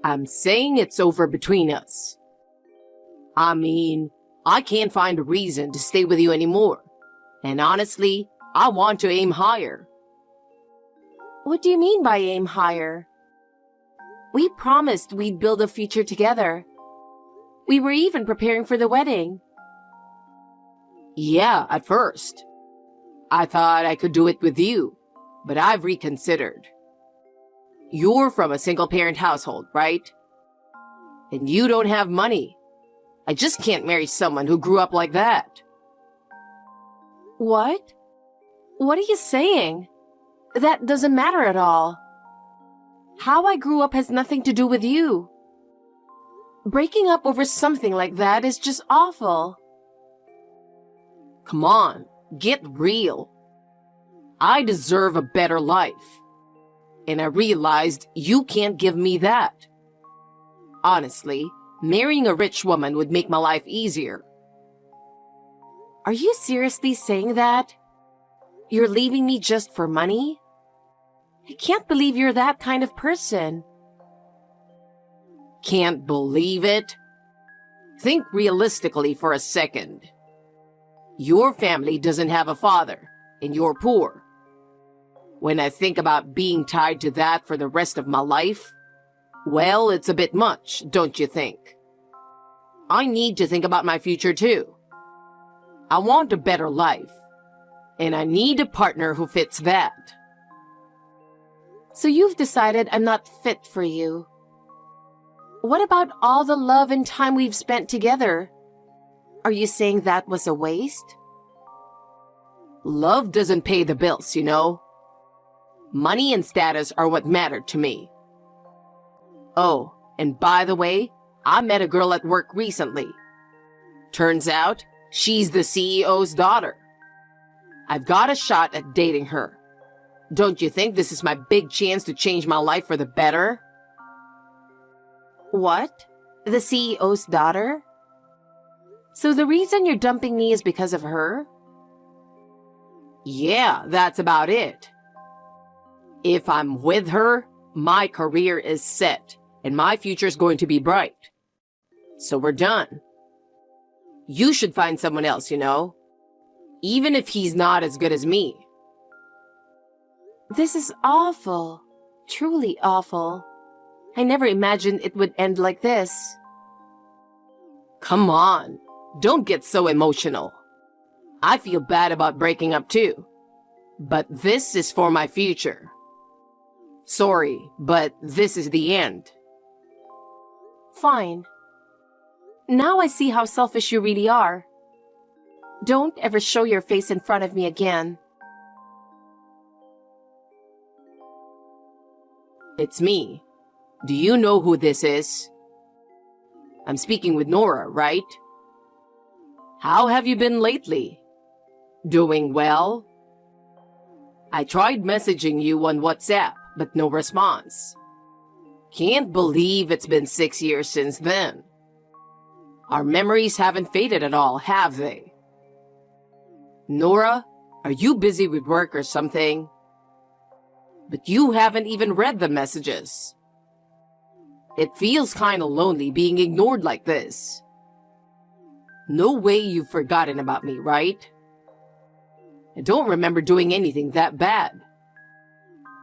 I'm saying it's over between us. I mean, I can't find a reason to stay with you anymore. And honestly, I want to aim higher. What do you mean by aim higher? We promised we'd build a future together. We were even preparing for the wedding. Yeah, at first. I thought I could do it with you, but I've reconsidered. You're from a single-parent household, right? And you don't have money. I just can't marry someone who grew up like that. What? What are you saying? That doesn't matter at all. How I grew up has nothing to do with you. Breaking up over something like that is just awful. Come on, get real. I deserve a better life. And I realized you can't give me that. Honestly, marrying a rich woman would make my life easier. Are you seriously saying that? You're leaving me just for money? I can't believe you're that kind of person. Can't believe it? Think realistically for a second. Your family doesn't have a father, and you're poor. When I think about being tied to that for the rest of my life, well, it's a bit much, don't you think? I need to think about my future too. I want a better life, and I need a partner who fits that. So you've decided I'm not fit for you. What about all the love and time we've spent together? Are you saying that was a waste? Love doesn't pay the bills, you know. Money and status are what matter to me. Oh, and by the way, I met a girl at work recently. Turns out, she's the CEO's daughter. I've got a shot at dating her. Don't you think this is my big chance to change my life for the better? What? The CEO's daughter? So the reason you're dumping me is because of her? Yeah, that's about it. If I'm with her, my career is set, and my future's going to be bright. So we're done. You should find someone else, you know? Even if he's not as good as me. This is awful. Truly awful. I never imagined it would end like this. Come on, don't get so emotional. I feel bad about breaking up too. But this is for my future. Sorry, but this is the end. Fine. Now I see how selfish you really are. Don't ever show your face in front of me again. It's me. Do you know who this is? I'm speaking with Nora, right? How have you been lately? Doing well? I tried messaging you on WhatsApp, but no response. Can't believe it's been 6 years since then. Our memories haven't faded at all, have they? Nora, are you busy with work or something? But you haven't even read the messages. It feels kinda lonely being ignored like this. No way you've forgotten about me, right? I don't remember doing anything that bad.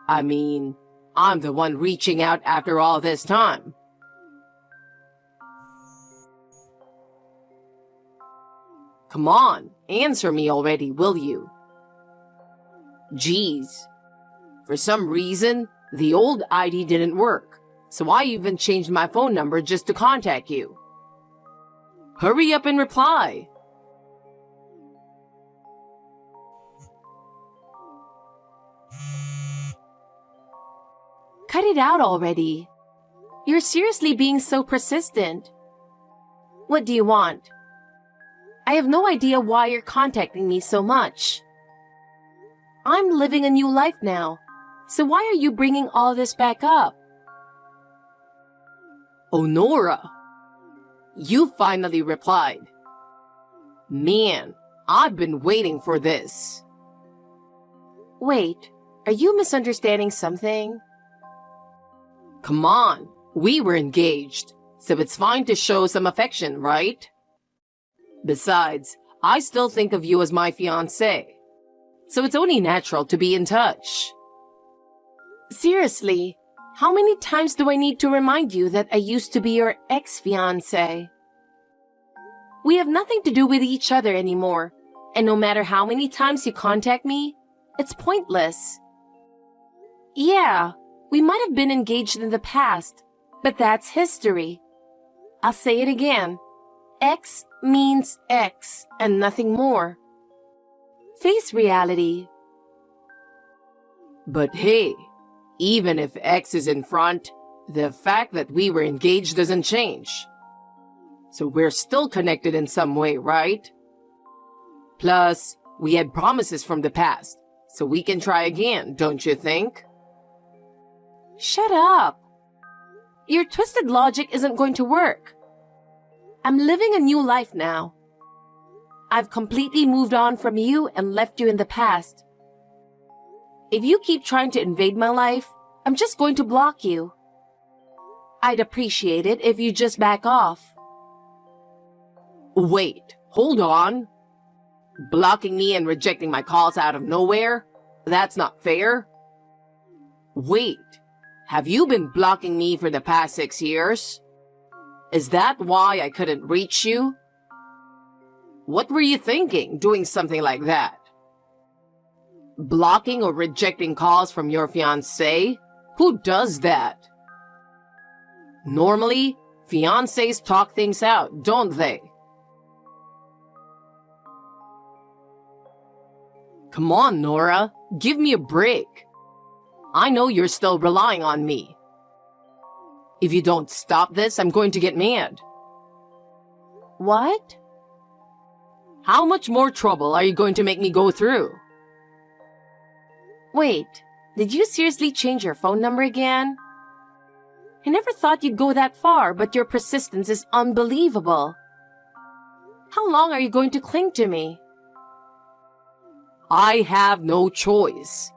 I mean, I'm the one reaching out after all this time. Come on, answer me already, will you? Geez. For some reason, the old ID didn't work, so I even changed my phone number just to contact you. Hurry up and reply. Cut it out already. You're seriously being so persistent. What do you want? I have no idea why you're contacting me so much. I'm living a new life now, so why are you bringing all this back up? Oh, Nora, you finally replied. Man, I've been waiting for this. Wait, are you misunderstanding something? Come on, We were engaged, so it's fine to show some affection, right? Besides, I still think of you as my fiancé, so it's only natural to be in touch. Seriously, how many times do I need to remind you that I used to be your ex-fiancé? We have nothing to do with each other anymore, and no matter how many times you contact me, it's pointless. Yeah, we might have been engaged in the past, but that's history. I'll say it again. X means X and nothing more. Face reality. But hey, even if X is in front, the fact that we were engaged doesn't change. So we're still connected in some way, right? Plus, we had promises from the past, so we can try again, don't you think? Shut up. Your twisted logic isn't going to work. I'm living a new life now. I've completely moved on from you and left you in the past. If you keep trying to invade my life, I'm just going to block you. I'd appreciate it if you just back off. Wait, hold on. Blocking me and rejecting my calls out of nowhere? That's not fair. Wait, have you been blocking me for the past 6 years? Is that why I couldn't reach you? What were you thinking, doing something like that? Blocking or rejecting calls from your fiancé? Who does that? Normally, fiancés talk things out, don't they? Come on, Nora, give me a break. I know you're still relying on me. If you don't stop this, I'm going to get mad. What? How much more trouble are you going to make me go through? Wait, did you seriously change your phone number again? I never thought you'd go that far, but your persistence is unbelievable. How long are you going to cling to me? I have no choice.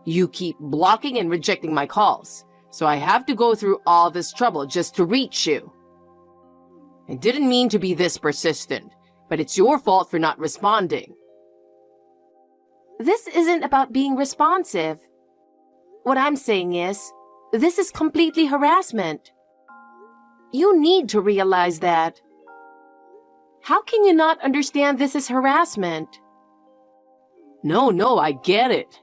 You keep blocking and rejecting my calls, so I have to go through all this trouble just to reach you. I didn't mean to be this persistent, but it's your fault for not responding. This isn't about being responsive. What I'm saying is, this is completely harassment. You need to realize that. How can you not understand this is harassment? No, I get it.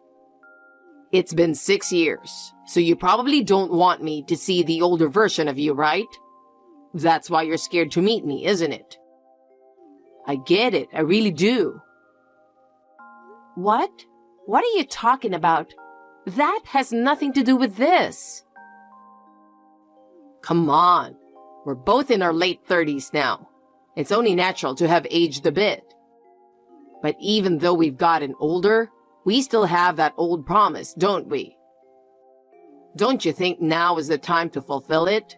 It's been 6 years, so you probably don't want me to see the older version of you, right? That's why you're scared to meet me, isn't it? I get it, I really do. What? What are you talking about? That has nothing to do with this. Come on, we're both in our late 30s now. It's only natural to have aged a bit. But even though we've gotten older, we still have that old promise, don't we? Don't you think now is the time to fulfill it?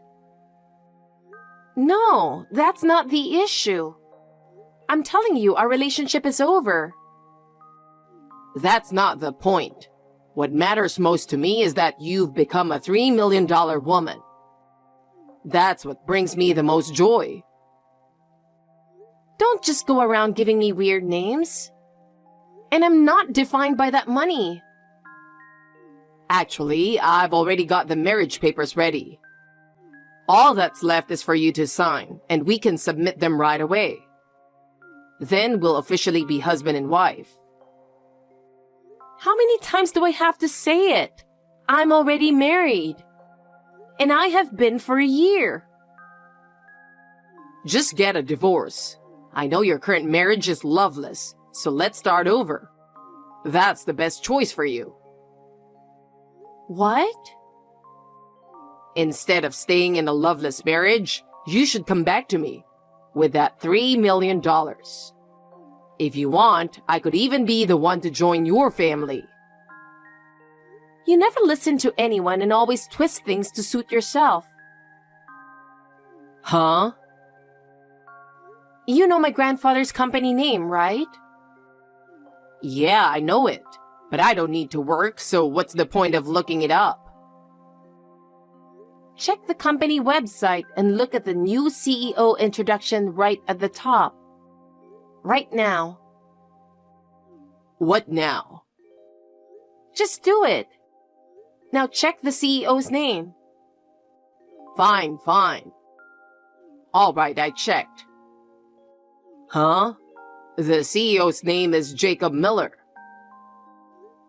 No, that's not the issue. I'm telling you, our relationship is over. That's not the point. What matters most to me is that you've become a $3 million woman. That's what brings me the most joy. Don't just go around giving me weird names. And I'm not defined by that money. Actually, I've already got the marriage papers ready. All that's left is for you to sign, and we can submit them right away. Then we'll officially be husband and wife. How many times do I have to say it? I'm already married. And I have been for a year. Just get a divorce. I know your current marriage is loveless, so let's start over. That's the best choice for you. What? Instead of staying in a loveless marriage, you should come back to me with that $3 million. If you want, I could even be the one to join your family. You never listen to anyone and always twist things to suit yourself. Huh? You know my grandfather's company name, right? Yeah, I know it, but I don't need to work, so what's the point of looking it up? Check the company website and look at the new CEO introduction right at the top. Right now. What now? Just do it. Now check the CEO's name. Fine, fine. All right, I checked. Huh? The CEO's name is Jacob Miller.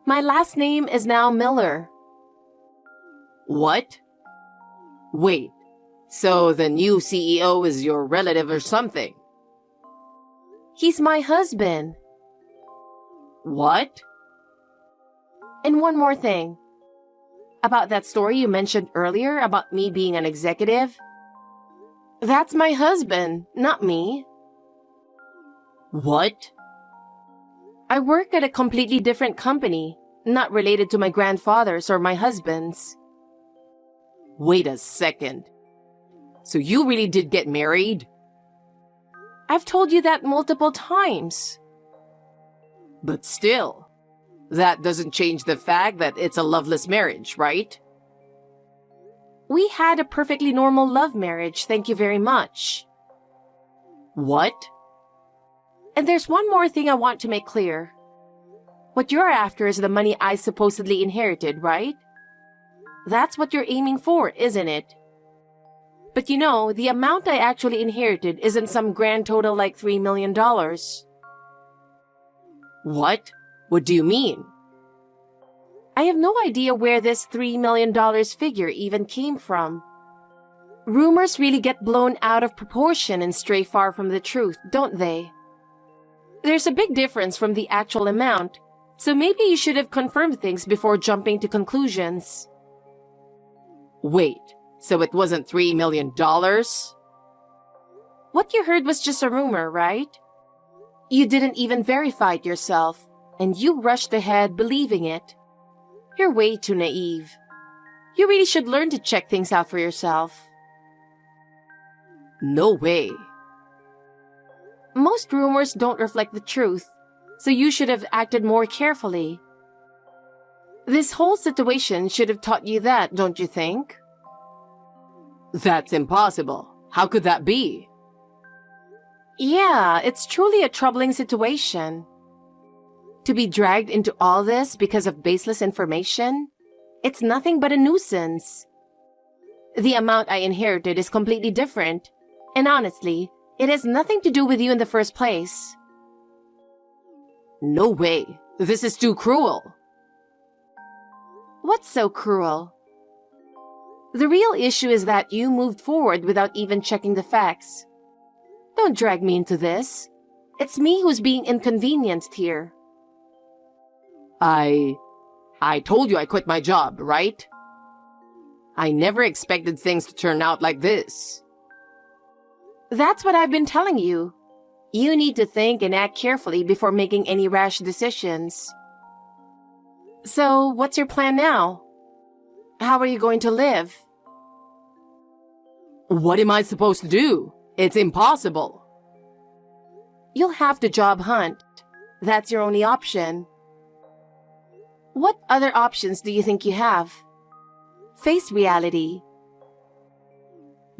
My last name is now Miller. What? Wait, so the new CEO is your relative or something? He's my husband. What? And one more thing. About that story you mentioned earlier about me being an executive. That's my husband, not me. What? I work at a completely different company, not related to my grandfather's or my husband's. Wait a second. So you really did get married? I've told you that multiple times. But still, that doesn't change the fact that it's a loveless marriage, right? We had a perfectly normal love marriage, thank you very much. What? And there's one more thing I want to make clear. What you're after is the money I supposedly inherited, right? That's what you're aiming for, isn't it? But you know, the amount I actually inherited isn't some grand total like $3 million. What? What do you mean? I have no idea where this $3 million figure even came from. Rumors really get blown out of proportion and stray far from the truth, don't they? There's a big difference from the actual amount, so maybe you should have confirmed things before jumping to conclusions. Wait, so it wasn't $3 million? What you heard was just a rumor, right? You didn't even verify it yourself, and you rushed ahead believing it. You're way too naive. You really should learn to check things out for yourself. No way. Most rumors don't reflect the truth, so you should have acted more carefully. This whole situation should have taught you that, don't you think? That's impossible. How could that be? Yeah, it's truly a troubling situation. To be dragged into all this because of baseless information? It's nothing but a nuisance. The amount I inherited is completely different, and honestly, it has nothing to do with you in the first place. No way. This is too cruel. What's so cruel? The real issue is that you moved forward without even checking the facts. Don't drag me into this. It's me who's being inconvenienced here. I told you I quit my job, right? I never expected things to turn out like this. That's what I've been telling you. You need to think and act carefully before making any rash decisions. So, what's your plan now? How are you going to live? What am I supposed to do? It's impossible. You'll have to job hunt. That's your only option. What other options do you think you have? Face reality.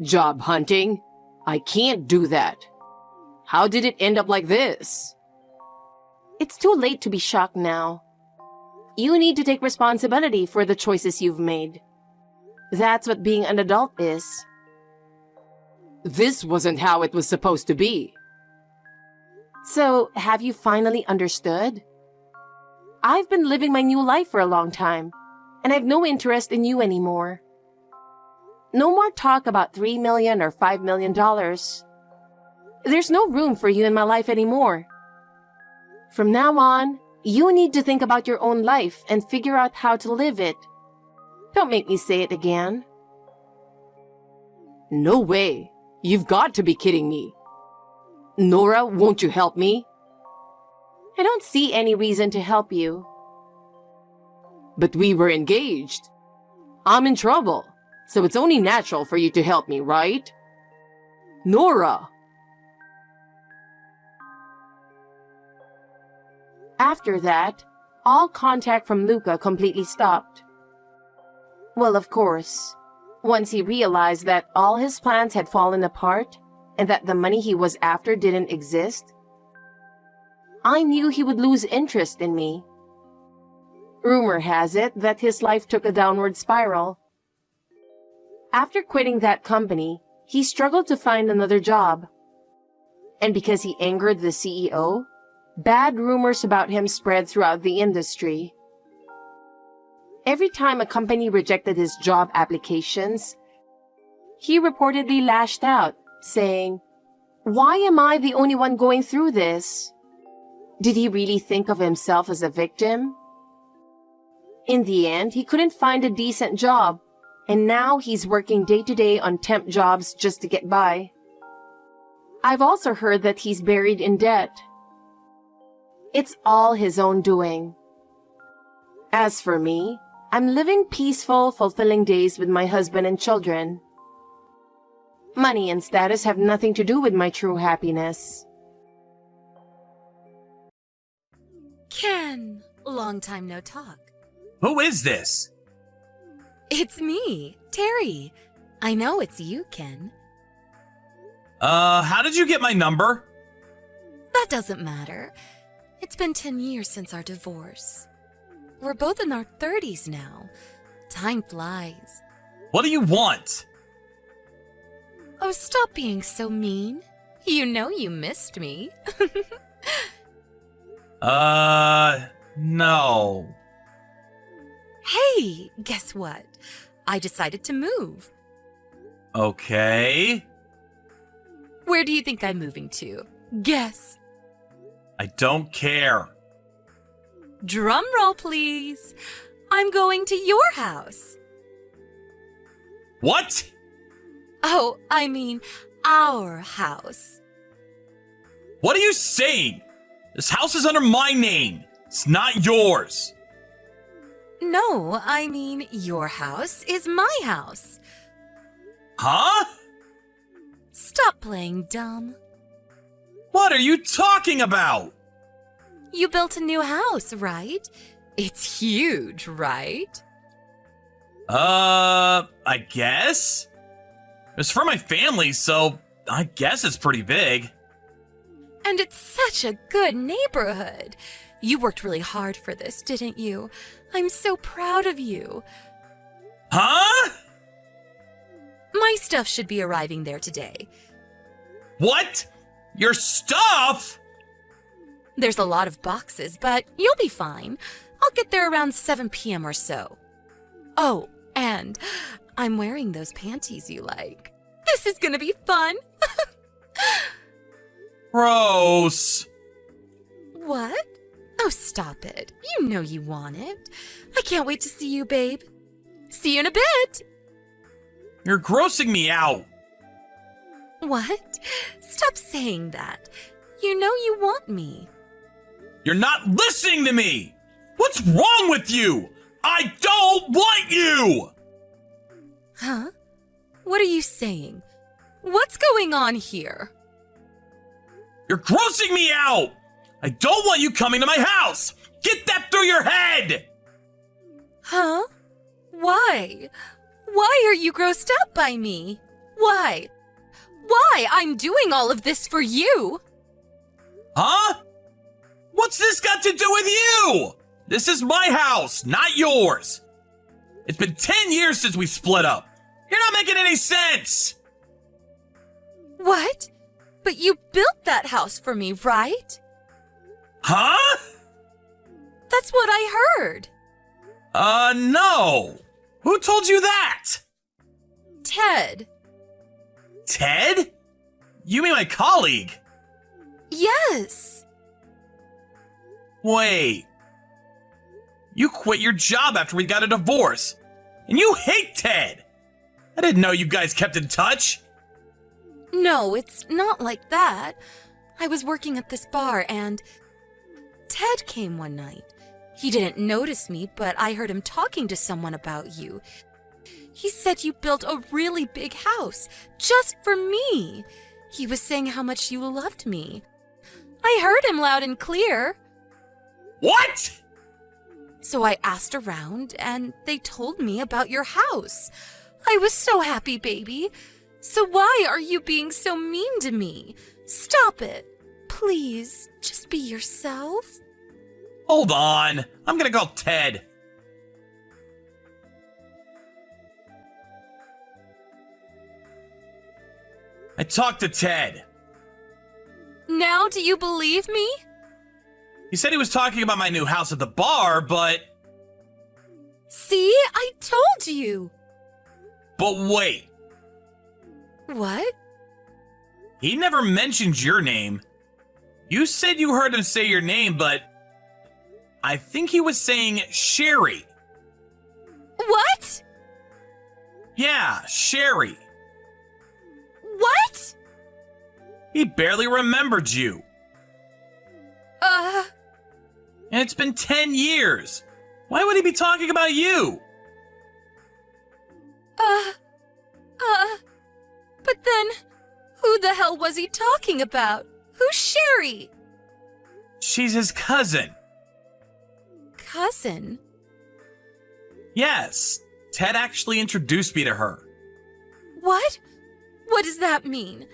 Job hunting? I can't do that. How did it end up like this? It's too late to be shocked now. You need to take responsibility for the choices you've made. That's what being an adult is. This wasn't how it was supposed to be. So, have you finally understood? I've been living my new life for a long time, and I've no interest in you anymore. No more talk about $3 million or $5 million. There's no room for you in my life anymore. From now on, you need to think about your own life and figure out how to live it. Don't make me say it again. No way. You've got to be kidding me. Nora, won't you help me? I don't see any reason to help you. But we were engaged. I'm in trouble, so it's only natural for you to help me, right? Nora! After that, all contact from Luca completely stopped. Well, of course. Once he realized that all his plans had fallen apart and that the money he was after didn't exist, I knew he would lose interest in me. Rumor has it that his life took a downward spiral. After quitting that company, he struggled to find another job. And because he angered the CEO, bad rumors about him spread throughout the industry. Every time a company rejected his job applications, he reportedly lashed out, saying, "Why am I the only one going through this?" Did he really think of himself as a victim? In the end, he couldn't find a decent job, and now he's working day-to-day on temp jobs just to get by. I've also heard that he's buried in debt. It's all his own doing. As for me, I'm living peaceful, fulfilling days with my husband and children. Money and status have nothing to do with my true happiness. Ken, long time no talk. Who is this? It's me, Terry. I know it's you, Ken. How did you get my number? That doesn't matter. It's been 10 years since our divorce. We're both in our 30s now. Time flies. What do you want? Oh, stop being so mean. You know you missed me. No. Hey, guess what? I decided to move. Okay. Where do you think I'm moving to? Guess. I don't care. Drum roll, please. I'm going to your house. What? Oh, I mean, our house. What are you saying? This house is under my name. It's not yours. No, I mean, your house is my house. Huh? Stop playing dumb. What are you talking about? You built a new house, right? It's huge, right? I guess? It's for my family, so I guess it's pretty big. And it's such a good neighborhood. You worked really hard for this, didn't you? I'm so proud of you. Huh? My stuff should be arriving there today. What? Your stuff? There's a lot of boxes, but you'll be fine. I'll get there around 7 p.m. or so. Oh, and I'm wearing those panties you like. This is gonna be fun. Gross. What? Oh, stop it. You know you want it. I can't wait to see you, babe. See you in a bit. You're grossing me out. What? Stop saying that. You know you want me. You're not listening to me. What's wrong with you? I don't want you. Huh? What are you saying? What's going on here? You're grossing me out. I don't want you coming to my house. Get that through your head. Huh? Why? Why are you grossed out by me? Why? Why? I'm doing all of this for you. Huh? What's this got to do with you? This is my house, not yours. It's been 10 years since we split up. You're not making any sense. What? But you built that house for me, right? Huh? That's what I heard. No. Who told you that? Ted. Ted? You mean my colleague? Yes. Wait. You quit your job after we got a divorce. And you hate Ted. I didn't know you guys kept in touch. No, it's not like that. I was working at this bar and Ted came one night. He didn't notice me, but I heard him talking to someone about you. He said you built a really big house just for me. He was saying how much you loved me. I heard him loud and clear. What? So I asked around and they told me about your house. I was so happy, baby. So why are you being so mean to me? Stop it. Please, just be yourself. Hold on. I'm gonna call Ted. I talked to Ted. Now do you believe me? He said he was talking about my new house at the bar, but See, I told you. wait. What? He never mentioned your name. You said you heard him say your name, but I think he was saying Sherry. What? Yeah, Sherry. What? He barely remembered you. And it's been 10 years. Why would he be talking about you? But then, who the hell was he talking about? Who's Sherry? She's his cousin. Cousin? Yes, Ted actually introduced me to her. What? What does that mean?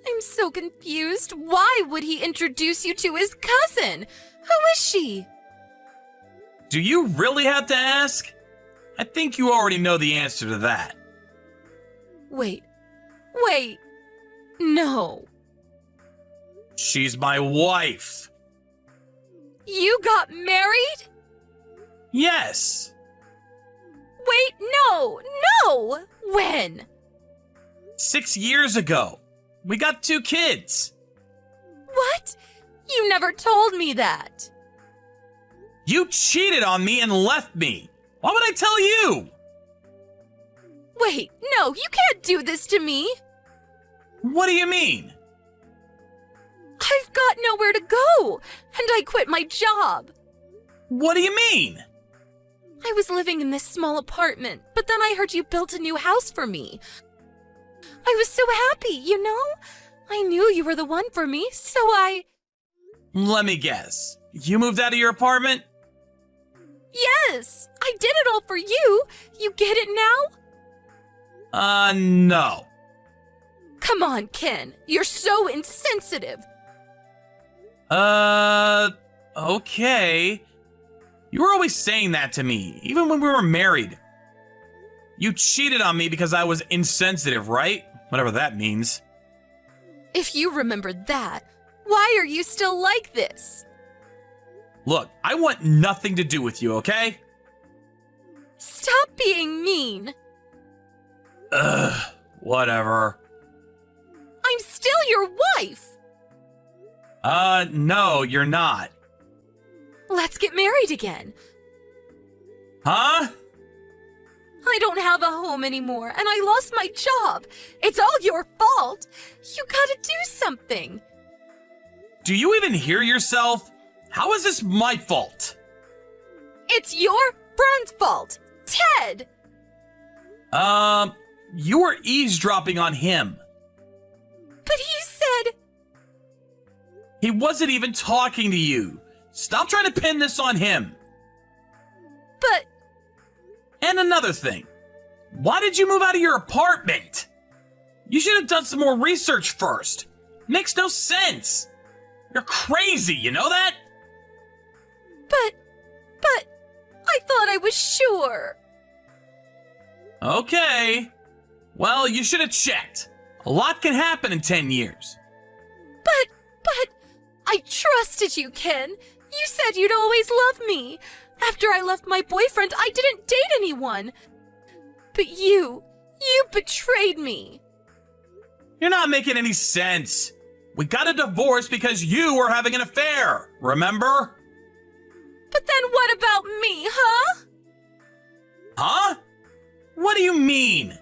I'm so confused. Why would he introduce you to his cousin? Who is she? Do you really have to ask? I think you already know the answer to that. Wait. No. She's my wife. You got married? Yes. Wait, no. When? 6 years ago. We got 2 kids. What? You never told me that. You cheated on me and left me. Why would I tell you? Wait, no, you can't do this to me. What do you mean? I've got nowhere to go, and I quit my job. What do you mean? I was living in this small apartment, but then I heard you built a new house for me. I was so happy, you know? I knew you were the one for me, so I... Let me guess. You moved out of your apartment? Yes! I did it all for you! You get it now? No. Come on, Ken. You're so insensitive. Okay. You were always saying that to me, even when we were married. You cheated on me because I was insensitive, right? Whatever that means. If you remembered that, why are you still like this? Look, I want nothing to do with you, okay? Stop being mean. Whatever. I'm still your wife. No, you're not. Let's get married again. Huh? I don't have a home anymore, and I lost my job. It's all your fault. You gotta do something. Do you even hear yourself? How is this my fault? It's your friend's fault, Ted. You were eavesdropping on him. But he said... He wasn't even talking to you. Stop trying to pin this on him. But... And another thing. Why did you move out of your apartment? You should have done some more research first. Makes no sense. You're crazy, you know that? But... I thought I was sure. Okay. Well, you should have checked. A lot can happen in 10 years. But... I trusted you, Ken. You said you'd always love me. After I left my boyfriend, I didn't date anyone. But you betrayed me. You're not making any sense. We got a divorce because you were having an affair, remember? But then what about me, huh? Huh? What do you mean?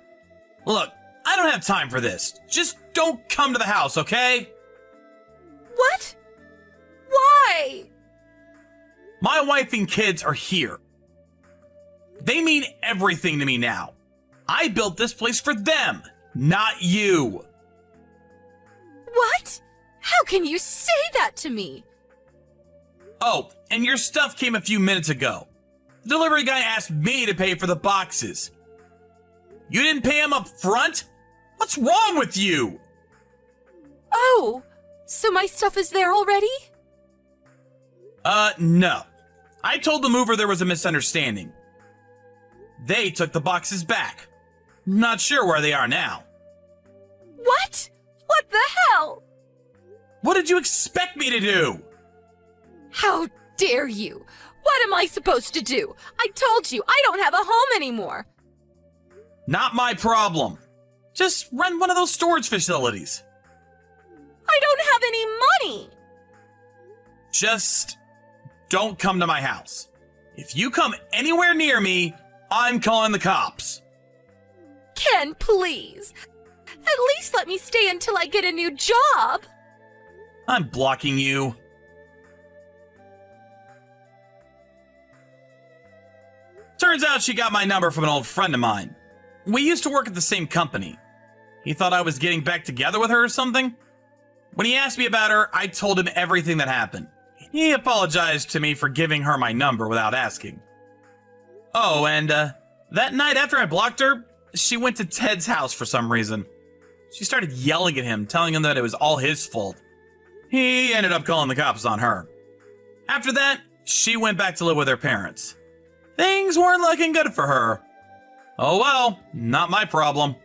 Look, I don't have time for this. Just don't come to the house, okay? What? Why? My wife and kids are here. They mean everything to me now. I built this place for them, not you. What? How can you say that to me? Oh, and your stuff came a few minutes ago. The delivery guy asked me to pay for the boxes. You didn't pay him up front? What's wrong with you? Oh, so my stuff is there already? No. I told the mover there was a misunderstanding. They took the boxes back. Not sure where they are now. What? What the hell? What did you expect me to do? How dare you? What am I supposed to do? I told you, I don't have a home anymore. Not my problem. Just rent one of those storage facilities. I don't have any money. Just don't come to my house. If you come anywhere near me, I'm calling the cops. Ken, please. At least let me stay until I get a new job. I'm blocking you. Turns out she got my number from an old friend of mine. We used to work at the same company. He thought I was getting back together with her or something. When he asked me about her, I told him everything that happened. He apologized to me for giving her my number without asking. Oh, and that night after I blocked her, she went to Ted's house for some reason. She started yelling at him, telling him that it was all his fault. He ended up calling the cops on her. After that, she went back to live with her parents. Things weren't looking good for her. Oh well, not my problem.